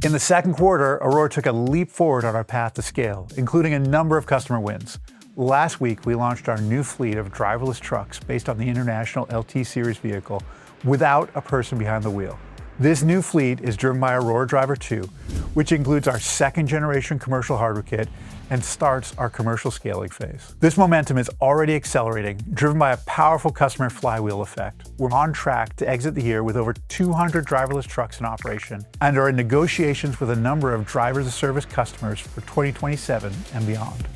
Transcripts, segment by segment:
In the second quarter, Aurora took a leap forward on our path to scale, including a number of customer wins. Last week, we launched our new fleet of driverless trucks based on the International LT Series vehicle without a person behind the wheel. This new fleet is driven by Aurora Driver 2, which includes our second generation commercial hardware kit and starts our commercial scaling phase. This momentum is already accelerating, driven by a powerful customer flywheel effect. We're on track to exit the year with over 200 driverless trucks in operation and are in negotiations with a number of drivers as a service customers for 2027 and beyond.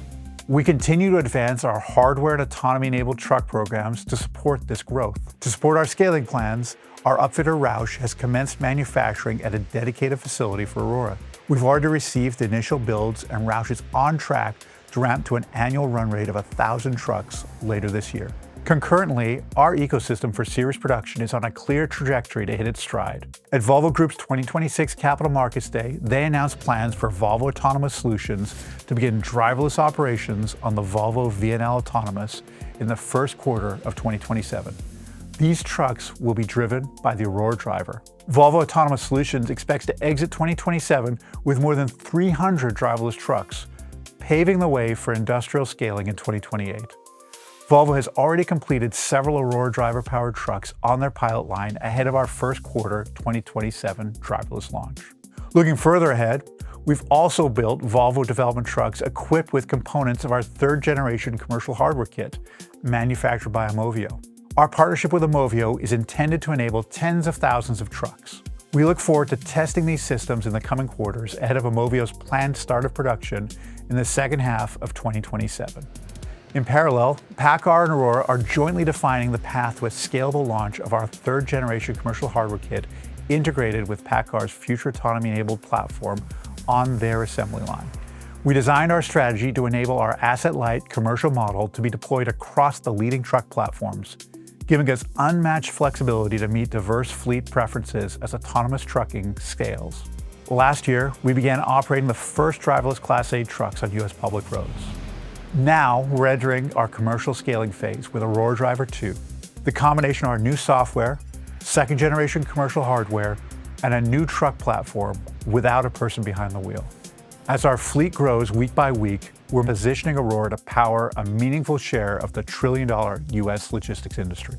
We continue to advance our hardware and autonomy-enabled truck programs to support this growth. To support our scaling plans, our Upfitter Roush has commenced manufacturing at a dedicated facility for Aurora. We've already received the initial builds, and Roush is on track to ramp to an annual run rate of 1,000 trucks later this year. Concurrently, our ecosystem for series production is on a clear trajectory to hit its stride. At Volvo Group's 2026 Capital Markets Day, they announced plans for Volvo Autonomous Solutions to begin driverless operations on the Volvo VNL Autonomous in the first quarter of 2027. These trucks will be driven by the Aurora Driver. Volvo Autonomous Solutions expects to exit 2027 with more than 300 driverless trucks, paving the way for industrial scaling in 2028. Volvo has already completed several Aurora Driver-powered trucks on their pilot line ahead of our first quarter 2027 driverless launch. Looking further ahead, we've also built Volvo development trucks equipped with components of our third-generation commercial hardware kit, manufactured by Aumovio. Our partnership with Aumovio is intended to enable tens of thousands of trucks. We look forward to testing these systems in the coming quarters ahead of Aumovio's planned start of production in the second half of 2027. In parallel, PACCAR and Aurora are jointly defining the path to a scalable launch of our third-generation commercial hardware kit integrated with PACCAR's future autonomy-enabled platform on their assembly line. We designed our strategy to enable our asset-light commercial model to be deployed across the leading truck platforms, giving us unmatched flexibility to meet diverse fleet preferences as autonomous trucking scales. Last year, we began operating the first driverless Class 8 trucks on U.S. public roads. Now, we're entering our commercial scaling phase with Aurora Driver 2. The combination of our new software, second-generation commercial hardware, and a new truck platform without a person behind the wheel. As our fleet grows week by week, we're positioning Aurora to power a meaningful share of the trillion-dollar U.S. logistics industry.